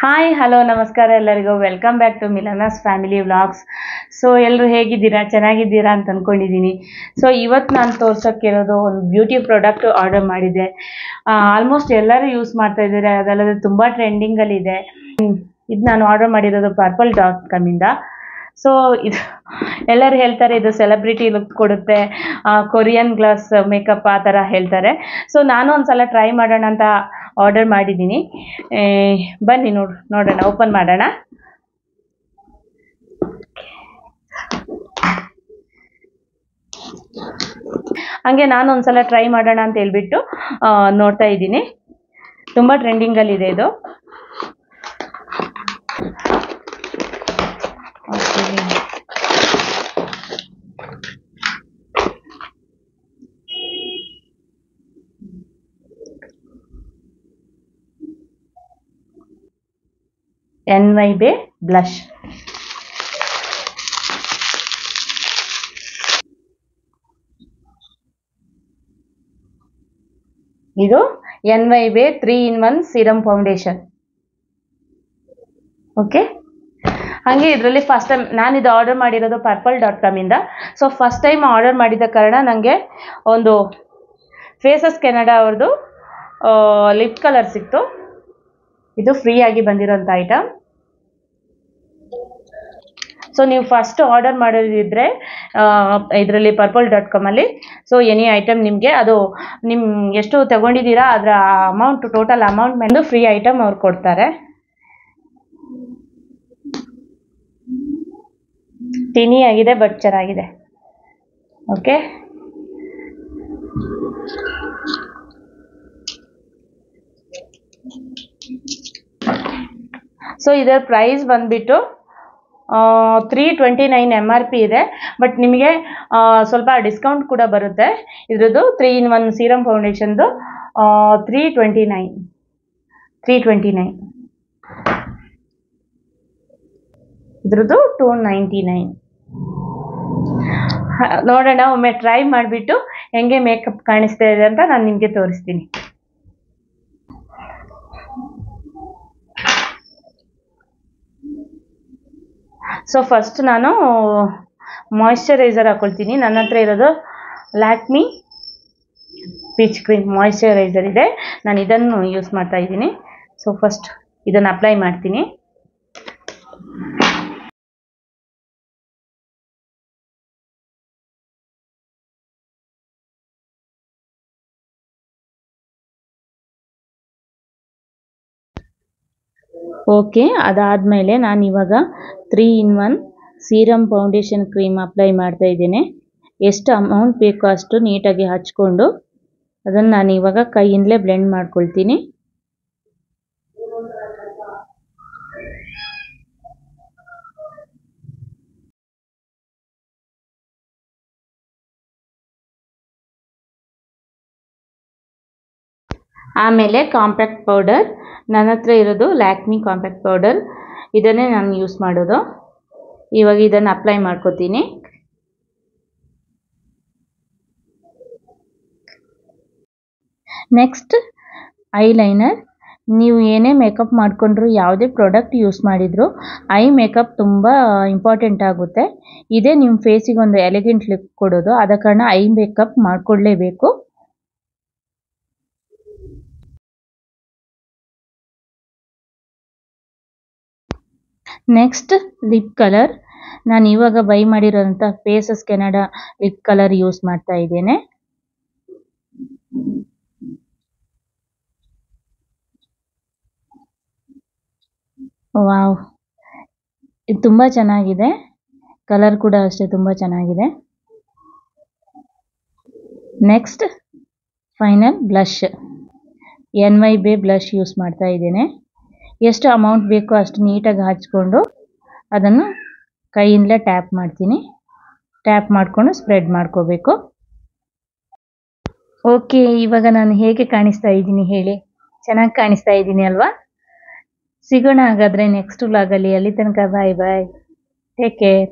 Hi hello ನಮಸ್ಕಾರ ಎಲ್ಲರಿಗೂ welcome back to Milana's family vlogs. So ಎಲ್ಲರೂ ಹೇಗಿದ್ದೀರಾ, ಚೆನ್ನಾಗಿದ್ದೀರಾ ಅಂತ ಅಂದ್ಕೊಂಡಿದ್ದೀನಿ. ಸೊ ಇವತ್ತು ನಾನು ತೋರ್ಸೋಕ್ಕಿರೋದು ಒಂದು ಬ್ಯೂಟಿ ಪ್ರಾಡಕ್ಟ್ ಆರ್ಡರ್ ಮಾಡಿದ್ದೆ. ಆಲ್ಮೋಸ್ಟ್ ಎಲ್ಲರೂ ಯೂಸ್ ಮಾಡ್ತಾ ಇದ್ದಾರೆ, ಅದಲ್ಲದೆ ತುಂಬ ಟ್ರೆಂಡಿಂಗಲ್ಲಿದೆ. ಇದು ನಾನು ಆರ್ಡರ್ ಮಾಡಿರೋದು purple.com. ಸೊ ಇದು ಎಲ್ಲರೂ ಹೇಳ್ತಾರೆ ಇದು ಸೆಲೆಬ್ರಿಟಿ ಲುಕ್ ಕೊಡುತ್ತೆ, ಕೊರಿಯನ್ ಗ್ಲಾಸ್ ಮೇಕಪ್ ಆ ಥರ ಹೇಳ್ತಾರೆ. ಸೊ ನಾನು ಒಂದು ಸಲ ಟ್ರೈ ಮಾಡೋಣ ಅಂತ ಆರ್ಡರ್ ಮಾಡಿದ್ದೀನಿ. ಬನ್ನಿ ನೋಡೋಣ, ಓಪನ್ ಮಾಡೋಣ. ಹಾಗೆ ನಾನು ಒಂದ್ಸಲ ಟ್ರೈ ಮಾಡೋಣ ಅಂತ ಹೇಳ್ಬಿಟ್ಟು ನೋಡ್ತಾ ಇದ್ದೀನಿ. ತುಂಬ ಟ್ರೆಂಡಿಂಗಲ್ಲಿದೆ ಇದು. NYBE blush. ಇದು NYBE 3-in-1 serum foundation. Okay, ಹಾಗೆ ಇದರಲ್ಲಿ ಫಸ್ಟ್ ಟೈಮ್ ನಾನು ಇದು ಆರ್ಡರ್ ಮಾಡಿರೋದು purple.com. So first time order ಮಾಡಿದ ಕಾರಣ ನನಗೆ ಒಂದು ಫೇಸಸ್ ಕೆನಡಾ ಅವ್ರದ್ದು ಲಿಪ್ ಕಲರ್ ಸಿಕ್ತು. ಇದು ಫ್ರೀ ಆಗಿ ಬಂದಿರೋಂಥ ಐಟಮ್. ಸೊ ನೀವು ಫಸ್ಟ್ ಆರ್ಡರ್ ಮಾಡೋದಿದ್ರೆ ಇದರಲ್ಲಿ purple.com ಸೊ ಎನಿ ಐಟಮ್ ನಿಮಗೆ ಅದು ಎಷ್ಟು ತಗೊಂಡಿದ್ದೀರಾ ಅದರ ಅಮೌಂಟ್, ಟೋಟಲ್ ಅಮೌಂಟ್ ಮೇಲೆ ಫ್ರೀ ಐಟಮ್ ಅವ್ರು ಕೊಡ್ತಾರೆ. ಟಿನಿ ಆಗಿದೆ ಬಟ್ ಚೆನ್ನಾಗಿದೆ. ಓಕೆ, ಸೊ ಇದರ ಪ್ರೈಸ್ ಬಂದ್ಬಿಟ್ಟು 329 MRP ಇದೆ. ಬಟ್ ನಿಮಗೆ ಸ್ವಲ್ಪ ಡಿಸ್ಕೌಂಟ್ ಕೂಡ ಬರುತ್ತೆ. ಇದ್ರದ್ದು 3-in-1 ಸೀರಮ್ ಫೌಂಡೇಶನ್ದು 329. ಇದ್ರದ್ದು 299. ನೋಡೋಣ, ಒಮ್ಮೆ ಟ್ರೈ ಮಾಡಿಬಿಟ್ಟು ಹೆಂಗೆ ಮೇಕಪ್ ಕಾಣಿಸ್ತಾ ಇದೆ ಅಂತ ನಾನು ನಿಮಗೆ ತೋರಿಸ್ತೀನಿ. ಸೊ ಫಸ್ಟ್ ನಾನು ಮಾಯಿಶ್ಚರೈಸರ್ ಹಾಕೊಳ್ತೀನಿ. ನನ್ನ ಹತ್ರ ಇರೋದು ಲ್ಯಾಕ್ಮಿ ಪೀಚ್ ಕ್ರೀಮ್ ಮಾಯಿಶ್ಚರೈಸರ್ ಇದೆ, ನಾನು ಇದನ್ನು ಯೂಸ್ ಮಾಡ್ತಾ ಇದ್ದೀನಿ. ಸೊ ಫಸ್ಟ್ ಇದನ್ನು ಅಪ್ಲೈ ಮಾಡ್ತೀನಿ. ಓಕೆ, ಅದಾದಮೇಲೆ ನಾನು ಇವಾಗ 3-in-1 serum foundation cream apply ಮಾಡ್ತಾ ಇದ್ದೇನೆ. ಎಷ್ಟು ಅಮೌಂಟ್ ಬೇಕೋ ಅಷ್ಟು ನೀಟಾಗಿ ಹಚ್ಕೊಂಡು ಅದನ್ನು ನಾನು ಇವಾಗ ಕೈಯಿಂದಲೇ ಬ್ಲೆಂಡ್ ಮಾಡ್ಕೊಳ್ತೀನಿ. ಆಮೇಲೆ ಕಾಂಪ್ಯಾಕ್ಟ್ ಪೌಡರ್, ನನ್ನ ಹತ್ರ ಇರೋದು ಲ್ಯಾಕ್ಮಿ ಕಾಂಪ್ಯಾಕ್ಟ್ ಪೌಡರ್, ಇದನ್ನೇ ನಾನು ಯೂಸ್ ಮಾಡೋದು. ಇವಾಗ ಇದನ್ನು ಅಪ್ಲೈ ಮಾಡ್ಕೋತೀನಿ. Next eyeliner. ನೀವು ಏನೇ ಮೇಕಪ್ ಮಾಡಿಕೊಂಡ್ರು, ಯಾವುದೇ ಪ್ರಾಡಕ್ಟ್ ಯೂಸ್ ಮಾಡಿದ್ರು ಐ ಮೇಕಪ್ ತುಂಬ ಇಂಪಾರ್ಟೆಂಟ್ ಆಗುತ್ತೆ. ಇದೇ ನಿಮ್ಮ ಫೇಸಿಗೆ ಒಂದು ಎಲಿಗೆಂಟ್ ಲುಕ್ ಕೊಡೋದು, ಆದ ಕಾರಣ ಐ ಮೇಕಪ್ ಮಾಡಿಕೊಳ್ಳೇಬೇಕು. Next lip colour. ನಾನು ಇವಾಗ ಬೈ ಮಾಡಿರೋಂಥ Faces Canada lip colour use ಮಾಡ್ತಾ ಇದ್ದೇನೆ. ವಾವ್, ಇದು ತುಂಬ ಚೆನ್ನಾಗಿದೆ. ಕಲರ್ ಕೂಡ ಅಷ್ಟೇ ತುಂಬ ಚೆನ್ನಾಗಿದೆ. Next final blush. NYBE blush use ಮಾಡ್ತಾ ಇದ್ದೇನೆ. ಎಷ್ಟು ಅಮೌಂಟ್ ಬೇಕೋ ಅಷ್ಟು ನೀಟಾಗಿ ಹಚ್ಕೊಂಡು ಅದನ್ನು ಕೈಯಿಂದಲೇ ಟ್ಯಾಪ್ ಮಾಡ್ತೀನಿ. ಟ್ಯಾಪ್ ಮಾಡಿಕೊಂಡು ಸ್ಪ್ರೆಡ್ ಮಾಡ್ಕೋಬೇಕು. ಓಕೆ, ಇವಾಗ ನಾನು ಹೇಗೆ ಕಾಣಿಸ್ತಾ ಇದ್ದೀನಿ ಹೇಳಿ? ಚೆನ್ನಾಗಿ ಕಾಣಿಸ್ತಾ ಇದ್ದೀನಿ ಅಲ್ವಾ? ಸಿಗೋಣ ಹಾಗಾದರೆ ನೆಕ್ಸ್ಟ್ ವ್ಲಾಗಲ್ಲಿ. ಅಲ್ಲಿ ತನಕ ಬಾಯ್ ಬಾಯ್, ಟೇಕ್ ಕೇರ್.